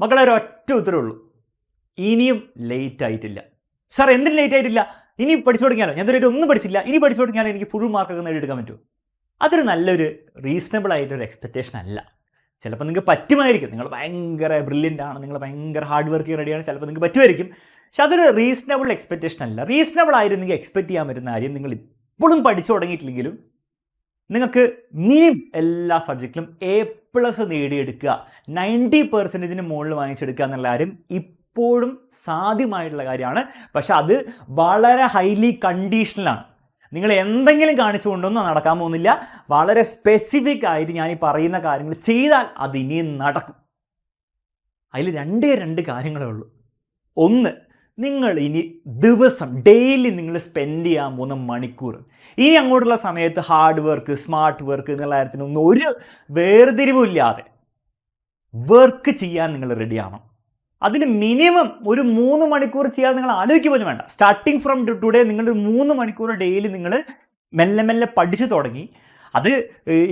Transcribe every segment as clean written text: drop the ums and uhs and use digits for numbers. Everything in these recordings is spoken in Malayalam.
മക്കളെ ഒരൊറ്റ ഉത്തരവേ ഉള്ളൂ, ഇനിയും ലേറ്റ് ആയിട്ടില്ല. സാർ എന്തിനും ലേറ്റ് ആയിട്ടില്ല? ഇനി പഠിച്ചു തുടങ്ങിയാലോ? ഞാൻ ഇതുവരെ ഒന്നും പഠിച്ചില്ല, ഇനി പഠിച്ചു തുടങ്ങിയാലോ എനിക്ക് ഫുൾ മാർക്കൊക്കെ നേടിയെടുക്കാൻ പറ്റുമോ? അതൊരു നല്ലൊരു റീസണബിൾ ആയിട്ടൊരു എക്സ്പെക്റ്റേഷൻ അല്ല. ചിലപ്പോൾ നിങ്ങൾക്ക് പറ്റുമായിരിക്കും, നിങ്ങൾ ഭയങ്കര ബ്രില്യൻ്റ് ആണ്, നിങ്ങൾ ഭയങ്കര ഹാർഡ് വർക്ക് റെഡിയാണ്, ചിലപ്പോൾ നിങ്ങൾക്ക് പറ്റുമായിരിക്കും. പക്ഷെ അതൊരു റീസണബിൾ എക്സ്പെക്റ്റേഷൻ അല്ല. റീസണബിൾ ആയിരുന്നെങ്കിൽ എക്സ്പെക്റ്റ് ചെയ്യാൻ പറ്റുന്ന കാര്യം, നിങ്ങൾ ഇപ്പോഴും പഠിച്ചു തുടങ്ങിയിട്ടില്ലെങ്കിലും നിങ്ങൾക്ക് മിനിമം എല്ലാ സബ്ജക്റ്റിലും A+ നേടിയെടുക്കുക, 90% മുകളിൽ വാങ്ങിച്ചെടുക്കുക എന്നുള്ള കാര്യം ഇപ്പോഴും സാധ്യമായിട്ടുള്ള കാര്യമാണ്. പക്ഷെ അത് വളരെ ഹൈലി കണ്ടീഷണലാണ്. നിങ്ങൾ എന്തെങ്കിലും കാണിച്ചുകൊണ്ടൊന്നും നടക്കാൻ പോകുന്നില്ല. വളരെ സ്പെസിഫിക് ആയിട്ട് ഞാൻ ഈ പറയുന്ന കാര്യങ്ങൾ ചെയ്താൽ അത് ഇനിയും നടക്കും. അതിൽ രണ്ട് കാര്യങ്ങളേ ഉള്ളൂ. ഒന്ന്, നിങ്ങൾ ഇനി ദിവസം ഡെയിലി നിങ്ങൾ സ്പെൻഡ് ചെയ്യാൻ പോകുന്ന മണിക്കൂർ, ഇനി അങ്ങോട്ടുള്ള സമയത്ത് ഹാർഡ് വർക്ക്, സ്മാർട്ട് വർക്ക് എന്നുള്ള കാര്യത്തിനൊന്നും ഒരു വേർതിരിവും ഇല്ലാതെ വർക്ക് ചെയ്യാൻ നിങ്ങൾ റെഡിയാവണം. അതിന് മിനിമം ഒരു 3 മണിക്കൂർ ചെയ്യാൻ നിങ്ങൾ ആലോചിക്കുക പോലും വേണ്ട. സ്റ്റാർട്ടിങ് ഫ്രം ടുഡേ നിങ്ങൾ 3 മണിക്കൂർ ഡെയിലി നിങ്ങൾ മെല്ലെ മെല്ലെ പഠിച്ചു തുടങ്ങി. അത്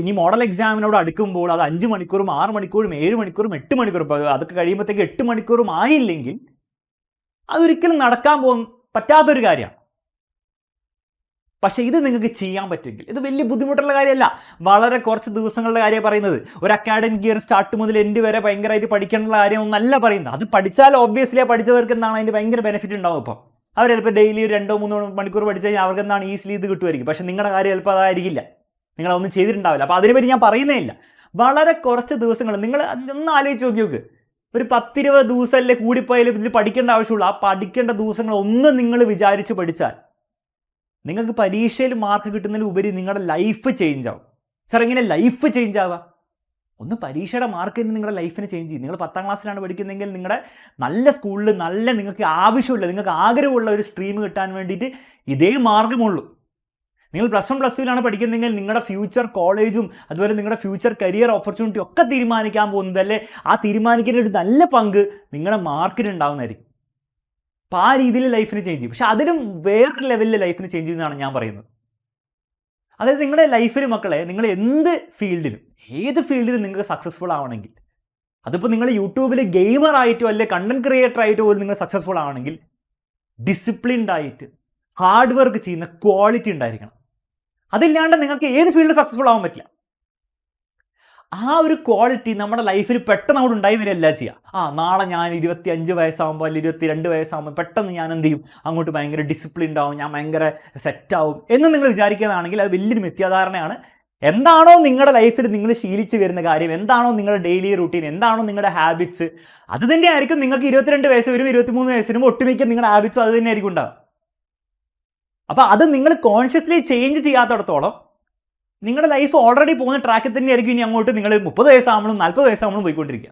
ഇനി മോഡൽ എക്സാമിനോട് അടുക്കുമ്പോൾ അത് 5 മണിക്കൂറും 6 മണിക്കൂറും 7 മണിക്കൂറും 8 മണിക്കൂറും അതൊക്കെ കഴിയുമ്പോഴത്തേക്ക് 8 മണിക്കൂറും ആയില്ലെങ്കിൽ അതൊരിക്കലും നടക്കാൻ പറ്റാത്തൊരു കാര്യമാണ്. പക്ഷേ ഇത് നിങ്ങൾക്ക് ചെയ്യാൻ പറ്റുമെങ്കിൽ, ഇത് വലിയ ബുദ്ധിമുട്ടുള്ള കാര്യമല്ല, വളരെ കുറച്ച് ദിവസങ്ങളുടെ കാര്യമാണ് പറയുന്നത്. ഒരു അക്കാഡമിക് ഇയർ സ്റ്റാർട്ട് മുതൽ എൻഡ് വരെ ഭയങ്കരമായിട്ട് പഠിക്കാനുള്ള കാര്യമൊന്നല്ല പറയുന്നത്. അത് പഠിച്ചാൽ ഒബ്വിയസ്ലി പഠിച്ചവർക്ക് എന്താണ് അതിൻ്റെ ഭയങ്കര ബെനിഫിറ്റ് ഉണ്ടാവും. ഇപ്പോൾ അവർ ചിലപ്പോൾ ഡെയിലി 2-3 മണിക്കൂർ പഠിച്ചു കഴിഞ്ഞാൽ അവർക്ക് എന്താണ് ഈസിലി ഇത് കിട്ടുമായിരിക്കും. പക്ഷേ നിങ്ങളുടെ കാര്യം ചിലപ്പോൾ അതായിരിക്കില്ല, നിങ്ങളൊന്നും ചെയ്തിട്ടുണ്ടാവില്ല. അപ്പോൾ അതിനെപ്പറ്റി ഞാൻ പറയുന്നേ ഇല്ല. വളരെ കുറച്ച് ദിവസങ്ങൾ നിങ്ങൾ ഒന്ന് ആലോചിച്ച് നോക്കി. ഒരു 10-20 ദിവസമല്ലേ കൂടിപ്പോയാലും ഇതിൽ പഠിക്കേണ്ട ആവശ്യമുള്ളൂ. ആ പഠിക്കേണ്ട ദിവസങ്ങൾ ഒന്ന് നിങ്ങൾ വിചാരിച്ച് പഠിച്ചാൽ നിങ്ങൾക്ക് പരീക്ഷയിൽ മാർക്ക് കിട്ടുന്നതിന് ഉപരി നിങ്ങളുടെ ലൈഫ് ചേഞ്ച് ആവും. സാർ എങ്ങനെ ലൈഫ് ചേഞ്ച് ആവുക? ഒന്ന് പരീക്ഷയുടെ മാർക്ക് തന്നെ നിങ്ങളുടെ ലൈഫിനെ ചേഞ്ച് ചെയ്യും. നിങ്ങൾ 10ാം ക്ലാസ്സിലാണ് പഠിക്കുന്നതെങ്കിൽ നിങ്ങളുടെ നല്ല സ്കൂളിൽ നിങ്ങൾക്ക് ആവശ്യമില്ല, നിങ്ങൾക്ക് ആഗ്രഹമുള്ള ഒരു സ്ട്രീം കിട്ടാൻ വേണ്ടിയിട്ട് ഇതേ മാർഗ്ഗമുള്ളൂ. നിങ്ങൾ +1 +2ലാണ് പഠിക്കുന്നതെങ്കിൽ നിങ്ങളുടെ ഫ്യൂച്ചർ കോളേജും അതുപോലെ നിങ്ങളുടെ ഫ്യൂച്ചർ കരിയർ ഓപ്പർച്യൂണിറ്റി ഒക്കെ തീരുമാനിക്കാൻ പോകുന്നതല്ലേ, ആ തീരുമാനിക്കുന്ന ഒരു നല്ല പങ്ക് നിങ്ങളുടെ മാർക്കിന് ഉണ്ടാവുന്നതായിരിക്കും. അപ്പോൾ ആ രീതിയിൽ ലൈഫിന് ചേഞ്ച് ചെയ്യും. പക്ഷെ അതിലും വേറൊരു ലെവലിൽ ലൈഫിന് ചേഞ്ച് ചെയ്യുന്നതാണ് ഞാൻ പറയുന്നത്. അതായത് നിങ്ങളുടെ ലൈഫിൽ മക്കളെ, നിങ്ങൾ എന്ത് ഫീൽഡിലും ഏത് ഫീൽഡിലും നിങ്ങൾക്ക് സക്സസ്ഫുൾ ആവണമെങ്കിൽ, അതിപ്പോൾ നിങ്ങൾ യൂട്യൂബിൽ ഗെയിമർ ആയിട്ടോ അല്ലെ കണ്ടന്റ് ക്രിയേറ്റർ ആയിട്ടോ പോലും നിങ്ങൾ സക്സസ്ഫുൾ ആവണമെങ്കിൽ ഡിസിപ്ലിൻഡ് ആയിട്ട് ഹാർഡ് വർക്ക് ചെയ്യുന്ന ക്വാളിറ്റി ഉണ്ടായിരിക്കണം. അതില്ലാണ്ട് നിങ്ങൾക്ക് ഏത് ഫീൽഡിൽ സക്സസ്ഫുൾ ആവാൻ പറ്റില്ല. ആ ഒരു ക്വാളിറ്റി നമ്മുടെ ലൈഫിൽ പെട്ടെന്ന് അവിടെ ഉണ്ടായി വരികയല്ല ചെയ്യുക. നാളെ ഞാൻ 25 വയസ്സാകുമ്പോൾ അല്ലെങ്കിൽ 22 വയസ്സാകുമ്പോൾ പെട്ടെന്ന് ഞാൻ എന്ത് ചെയ്യും, അങ്ങോട്ട് ഭയങ്കര ഡിസിപ്ലിൻഡ് ആവും, ഞാൻ ഭയങ്കര സെറ്റാവും എന്ന് നിങ്ങൾ വിചാരിക്കുന്നതാണെങ്കിൽ അത് വലിയൊരു മിഥ്യാധാരണയാണ്. എന്താണോ നിങ്ങളുടെ ലൈഫിൽ നിങ്ങൾ ശീലിച്ച് വരുന്ന കാര്യം, എന്താണോ നിങ്ങളുടെ ഡെയിലി റൂട്ടീൻ, എന്താണോ നിങ്ങളുടെ ഹാബിറ്റ്സ്, അത് തന്നെയായിരിക്കും നിങ്ങൾക്ക് 22 വയസ്സ് വരും 23 വയസ്സ് വരുമ്പോൾ ഒട്ടുമിക്ക നിങ്ങളുടെ ഹാബിറ്റ്സും അത് തന്നെയായിരിക്കും ഉണ്ടാകും. അപ്പോൾ അത് നിങ്ങൾ കോൺഷ്യസ്ലി ചേഞ്ച് ചെയ്യാത്തടത്തോളം നിങ്ങളുടെ ലൈഫ് ഓൾറെഡി പോകുന്ന ട്രാക്കിൽ തന്നെയായിരിക്കും ഇനി അങ്ങോട്ട് നിങ്ങൾ 30 വയസ്സാകുമ്പോഴും 40 വയസ്സാകുമ്പോഴും പോയിക്കൊണ്ടിരിക്കുക.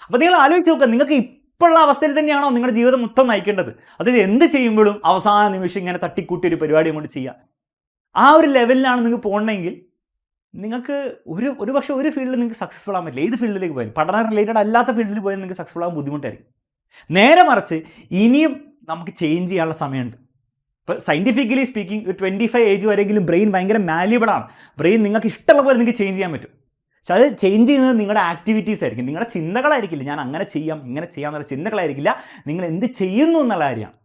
അപ്പോൾ നിങ്ങൾ ആലോചിച്ച് നോക്കുക, നിങ്ങൾക്ക് ഇപ്പോഴുള്ള അവസ്ഥയിൽ തന്നെയാണോ നിങ്ങളുടെ ജീവിതം മൊത്തം നയിക്കേണ്ടത്? അതായത് എന്ത് ചെയ്യുമ്പോഴും അവസാന നിമിഷം ഇങ്ങനെ തട്ടിക്കൂട്ടി ഒരു പരിപാടി കൊണ്ട് ചെയ്യുക, ആ ഒരു ലെവലിലാണ് നിങ്ങൾക്ക് പോകണമെങ്കിൽ നിങ്ങൾക്ക് ഒരു പക്ഷേ ഒരു ഫീൽഡിൽ നിങ്ങൾക്ക് സക്സസ്ഫുൾ ആകാൻ പറ്റില്ല. ഏത് ഫീൽഡിലേക്ക് പോയാലും, പഠന റിലേറ്റഡ് അല്ലാത്ത ഫീൽഡിൽ പോയാൽ നിങ്ങൾക്ക് സക്സസ്ഫുൾ ആകാൻ ബുദ്ധിമുട്ടായിരിക്കും. നേരെ മറിച്ച് ഇനിയും നമുക്ക് ചേഞ്ച് ചെയ്യാനുള്ള സമയമുണ്ട്. ഇപ്പോൾ സയൻറ്റിഫിക്കലി സ്പീക്കിംഗ് 25 ഏജ് വരെയെങ്കിലും ബ്രെയിൻ ഭയങ്കര മാല്യബിളാണ്. ബ്രെയിൻ നിങ്ങൾക്ക് ഇഷ്ടമുള്ള പോലെ നിങ്ങൾക്ക് ചേഞ്ച് ചെയ്യാൻ പറ്റും. പക്ഷെ അത് ചേഞ്ച് ചെയ്യുന്നത് നിങ്ങളുടെ ആക്ടിവിറ്റീസ് ആയിരിക്കും, നിങ്ങളുടെ ചിന്തകളായിരിക്കില്ല. ഞാൻ അങ്ങനെ ചെയ്യാം ഇങ്ങനെ ചെയ്യാം എന്നുള്ള ചിന്തകളായിരിക്കില്ല, നിങ്ങൾ എന്ത് ചെയ്യുന്നു എന്നുള്ള കാര്യമാണ്.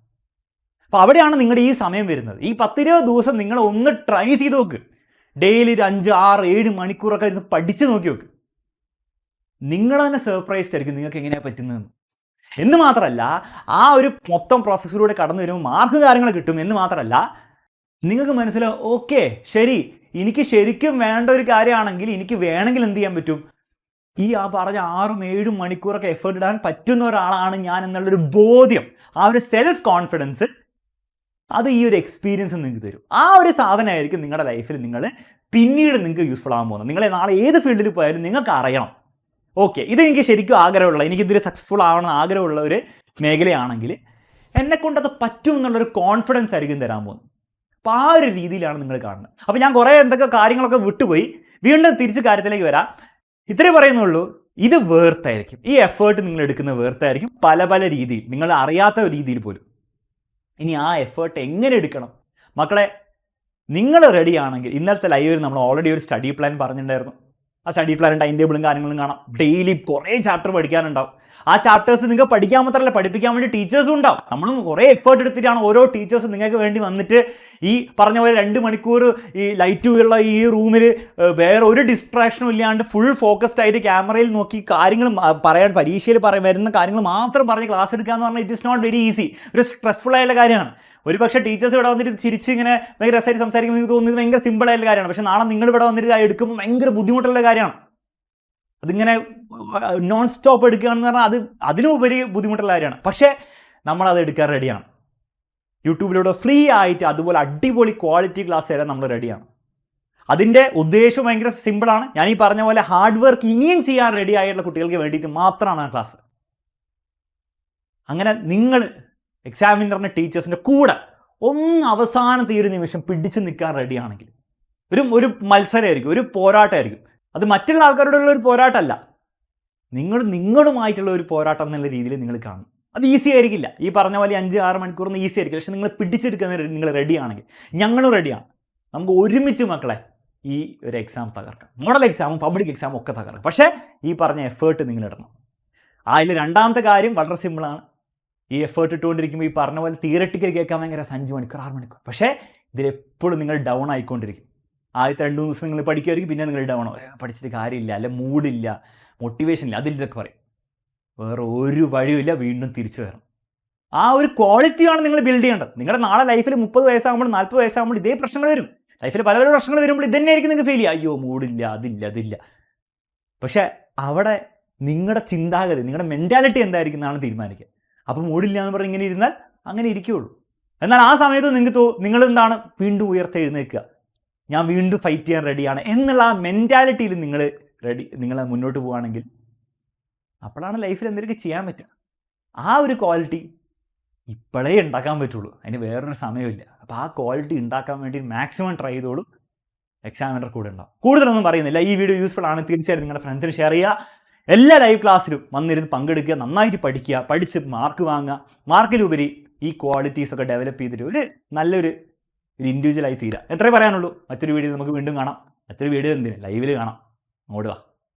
അപ്പോൾ അവിടെയാണ് നിങ്ങളുടെ ഈ സമയം വരുന്നത്. ഈ 10-20 ദിവസം നിങ്ങൾ ഒന്ന് ട്രൈ ചെയ്ത് നോക്ക്. ഡെയിലി ഒരു 5, 6, 7 മണിക്കൂറൊക്കെ ഇരുന്ന് പഠിച്ച് നോക്കി നോക്ക്. നിങ്ങൾ തന്നെ സർപ്രൈസ്ഡ് ആയിരിക്കും നിങ്ങൾക്ക് എങ്ങനെയാണ് പറ്റുന്നതെന്ന്. എന്ന് മാത്രമല്ല, ആ ഒരു മൊത്തം പ്രോസസ്സിലൂടെ കടന്നു വരുമ്പോൾ മാർക്ക് കാര്യങ്ങൾ കിട്ടും എന്ന് മാത്രമല്ല, നിങ്ങൾക്ക് മനസ്സിലാവും ഓക്കെ ശരി, എനിക്ക് ശരിക്കും വേണ്ട ഒരു കാര്യമാണെങ്കിൽ എനിക്ക് വേണമെങ്കിൽ എന്ത് ചെയ്യാൻ പറ്റും, ഈ പറഞ്ഞ 6-7 മണിക്കൂറൊക്കെ എഫേർട്ട് ഇടാൻ പറ്റുന്ന ഒരാളാണ് ഞാൻ എന്നുള്ളൊരു ബോധ്യം, ആ ഒരു സെൽഫ് കോൺഫിഡൻസ്, അത് ഈ ഒരു എക്സ്പീരിയൻസ് നിങ്ങൾക്ക് തരും. ആ ഒരു സാധനമായിരിക്കും നിങ്ങളുടെ ലൈഫിൽ പിന്നീട് നിങ്ങൾക്ക് യൂസ്ഫുൾ ആകാൻ പോകുന്നത്. നിങ്ങൾ നാളെ ഏത് ഫീൽഡിൽ പോയാലും നിങ്ങൾക്ക് അറിയണം, ഓക്കെ ഇതെനിക്ക് ശരിക്കും ആഗ്രഹമുള്ള, എനിക്കിതിൽ സക്സസ്ഫുൾ ആവണം ആഗ്രഹമുള്ള ഒരു മേഖലയാണെങ്കിൽ എന്നെക്കൊണ്ടത് പറ്റും എന്നുള്ളൊരു കോൺഫിഡൻസ് ആയിരിക്കും തരാൻ പോകുന്നത്. അപ്പോൾ ആ ഒരു രീതിയിലാണ് നിങ്ങൾ കാണുന്നത്. അപ്പോൾ ഞാൻ കുറേ എന്തൊക്കെ കാര്യങ്ങളൊക്കെ വിട്ടുപോയി, വീണ്ടും തിരിച്ച് കാര്യത്തിലേക്ക് വരാം. ഇത്രേ പറയുന്നുള്ളൂ, ഇത് വേർത്തായിരിക്കും, ഈ എഫേർട്ട് നിങ്ങൾ എടുക്കുന്ന വേർത്തായിരിക്കും പല പല രീതിയിൽ, നിങ്ങൾ അറിയാത്ത രീതിയിൽ പോലും. ഇനി ആ എഫേർട്ട് എങ്ങനെ എടുക്കണം മക്കളെ, നിങ്ങൾ റെഡി ആണെങ്കിൽ, ഇന്നലത്തെ ലൈവിൽ നമ്മൾ ഓൾറെഡി ഒരു സ്റ്റഡി പ്ലാൻ പറഞ്ഞിട്ടുണ്ടായിരുന്നു. ആ സ്റ്റഡി പ്ലാനും ടൈം ടേബിളും കാര്യങ്ങളും കാണാം. ഡെയിലി കുറേ ചാപ്റ്റർ പഠിക്കാനുണ്ടാവും. ആ ചാപ്റ്റേഴ്സ് നിങ്ങൾക്ക് പഠിക്കാൻ മാത്രമല്ല, പഠിപ്പിക്കാൻ വേണ്ടി ടീച്ചേഴ്സും ഉണ്ടാവും. നമ്മളും കുറേ എഫേർട്ട് എടുത്തിട്ടാണ് ഓരോ ടീച്ചേഴ്സും നിങ്ങൾക്ക് വേണ്ടി വന്നിട്ട് ഈ പറഞ്ഞ പോലെ 2 മണിക്കൂർ ഈ ലൈറ്റ് ഉള്ള ഈ റൂമിൽ വേറെ ഒരു ഡിസ്ട്രാക്ഷനും ഇല്ലാണ്ട് ഫുൾ ഫോക്കസ്ഡ് ആയിട്ട് ക്യാമറയിൽ നോക്കി കാര്യങ്ങൾ പറയാൻ, പരീക്ഷയിൽ വരുന്ന കാര്യങ്ങൾ മാത്രം പറഞ്ഞ് ക്ലാസ് എടുക്കുക എന്ന് പറഞ്ഞാൽ it is not very easy. ഒരു സ്ട്രെസ്ഫുൾ ആയുള്ള കാര്യമാണ്. ഒരു പക്ഷേ ടീച്ചേഴ്സ് ഇവിടെ വന്നിട്ട് ചിരിച്ച് ഇങ്ങനെ ഭയങ്കര രസമായിട്ട് സംസാരിക്കുമ്പോൾ നിങ്ങൾക്ക് തോന്നുന്നത് ഭയങ്കര സിമ്പിൾ ആയിട്ടുള്ള കാര്യമാണ്. പക്ഷേ നാളെ നിങ്ങൾ ഇവിടെ വന്നിട്ട് എടുക്കുമ്പോൾ ഭയങ്കര ബുദ്ധിമുട്ടുള്ള കാര്യമാണ്. അതിങ്ങനെ നോൺ സ്റ്റോപ്പ് എടുക്കുകയാണെന്ന് പറഞ്ഞാൽ അതിനുപരി ബുദ്ധിമുട്ടുള്ള കാര്യമാണ്. പക്ഷേ നമ്മളത് എടുക്കാൻ റെഡിയാണ്. യൂട്യൂബിലൂടെ ഫ്രീ ആയിട്ട് അതുപോലെ അടിപൊളി ക്വാളിറ്റി ക്ലാസ് തരാൻ നമ്മൾ റെഡിയാണ്. അതിൻ്റെ ഉദ്ദേശം ഭയങ്കര സിമ്പിളാണ്. ഞാൻ ഈ പറഞ്ഞ പോലെ ഹാർഡ് വർക്ക് ഇനിയും ചെയ്യാൻ റെഡി ആയിട്ടുള്ള കുട്ടികൾക്ക് വേണ്ടിയിട്ട് മാത്രമാണ് ആ ക്ലാസ്. അങ്ങനെ നിങ്ങൾ എക്സാമിനറിൻ്റെ ടീച്ചേഴ്സിൻ്റെ കൂടെ അവസാനത്തെ ഒരു നിമിഷം പിടിച്ചു നിൽക്കാൻ റെഡിയാണെങ്കിൽ ഒരു മത്സരമായിരിക്കും, ഒരു പോരാട്ടമായിരിക്കും. അത് മറ്റുള്ള ആൾക്കാരോടുള്ള ഒരു പോരാട്ടമല്ല, നിങ്ങളുമായിട്ടുള്ള ഒരു പോരാട്ടം എന്നുള്ള രീതിയിൽ നിങ്ങൾ കാണും. അത് ഈസി ആയിരിക്കില്ല. ഈ പറഞ്ഞ പോലെ 5-6 മണിക്കൂറൊന്നും ഈസി ആയിരിക്കില്ല. പക്ഷെ നിങ്ങൾ പിടിച്ചെടുക്കുന്ന നിങ്ങൾ റെഡിയാണെങ്കിൽ ഞങ്ങളും റെഡിയാണ്. നമുക്ക് ഒരുമിച്ച് മക്കളെ ഈ ഒരു എക്സാം തകർക്കാം. മോഡൽ എക്സാമും പബ്ലിക് എക്സാമും ഒക്കെ തകർക്കാം. പക്ഷേ ഈ പറഞ്ഞ എഫേർട്ട് നിങ്ങൾ ഇടണം. അതിൽ രണ്ടാമത്തെ കാര്യം വളരെ സിമ്പിളാണ്. ഈ എഫേർട്ട് ഇട്ടുകൊണ്ടിരിക്കുമ്പോൾ ഈ പറഞ്ഞ പോലെ തിയററ്റിക്കൽ കേൾക്കാൻ ഭയങ്കര 5 മണിക്കൂർ 6 മണിക്കൂർ. പക്ഷേ ഇതിലെപ്പോഴും നിങ്ങൾ ഡൗൺ ആയിക്കൊണ്ടിരിക്കും. ആദ്യത്തെ 2 ദിവസം നിങ്ങൾ പഠിക്കുമായിരിക്കും, പിന്നെ നിങ്ങൾ ഡൗൺ ആവും. പഠിച്ചിട്ട് കാര്യമില്ല, അല്ലെ മൂഡില്ല, മോട്ടിവേഷൻ ഇല്ല, അതിലൊക്കെ പറയും. വേറെ ഒരു വഴിയുമില്ല, വീണ്ടും തിരിച്ചു വരണം. ആ ഒരു ക്വാളിറ്റിയാണ് നിങ്ങൾ ബിൽഡ് ചെയ്യേണ്ടത്. നിങ്ങളുടെ നാളെ ലൈഫിൽ 30 വയസ്സാകുമ്പോൾ 40 വയസ്സാകുമ്പോൾ ഇതേ പ്രശ്നങ്ങൾ വരും. ലൈഫിൽ പല പല പ്രശ്നങ്ങൾ വരുമ്പോൾ ഇതന്നെ ആയിരിക്കും നിങ്ങൾക്ക് ഫീൽ ചെയ്യുക. അയ്യോ മൂഡില്ല, അതില്ല. പക്ഷേ അവിടെ നിങ്ങളുടെ ചിന്താഗതി, നിങ്ങളുടെ മെൻറ്റാലിറ്റി എന്തായിരിക്കും എന്നാണ് തീരുമാനിക്കുക. അപ്പോൾ മൂഡില്ല എന്ന് പറഞ്ഞ് ഇങ്ങനെ ഇരുന്നാൽ അങ്ങനെ ഇരിക്കുകയുള്ളൂ. എന്നാൽ ആ സമയത്ത് നിങ്ങൾ എന്താണ് വീണ്ടും ഉയർത്തെഴുന്നേൽക്കുക. ഞാൻ വീണ്ടും ഫൈറ്റ് ചെയ്യാൻ റെഡിയാണ് എന്നുള്ള ആ മെൻറ്റാലിറ്റിയിൽ നിങ്ങൾ മുന്നോട്ട് പോവുകയാണെങ്കിൽ അപ്പോഴാണ് ലൈഫിൽ എന്തെങ്കിലും ചെയ്യാൻ പറ്റുക. ആ ഒരു ക്വാളിറ്റി ഇപ്പോഴേ ഉണ്ടാക്കാൻ പറ്റുള്ളൂ. അതിന് വേറൊരു സമയമില്ല. അപ്പോൾ ആ ക്വാളിറ്റി ഉണ്ടാക്കാൻ വേണ്ടി മാക്സിമം ട്രൈ ചെയ്തോളൂ. എക്സാമിനർ കൂടെ ഉണ്ടാവും. കൂടുതലൊന്നും പറയുന്നില്ല. ഈ വീഡിയോ യൂസ്ഫുൾ ആണ്, തീർച്ചയായിട്ടും നിങ്ങളുടെ ഫ്രണ്ട്സിന് ഷെയർ ചെയ്യുക. എല്ലാ ലൈവ് ക്ലാസ്സിലും വന്നിരുന്ന് പങ്കെടുക്കുക, നന്നായിട്ട് പഠിക്കുക, പഠിച്ച് മാർക്ക് വാങ്ങുക. മാർക്കിലുപരി ഈ ക്വാളിറ്റീസൊക്കെ ഡെവലപ്പ് ചെയ്തിട്ട് നല്ലൊരു ഇൻഡിവിജ്വലായി തീരുക. എത്രയേ പറയാനുള്ളൂ. മറ്റൊരു വീഡിയോയിൽ നമുക്ക് വീണ്ടും കാണാം. മറ്റൊരു വീഡിയോ ലൈവിൽ കാണാം. ഓടുക.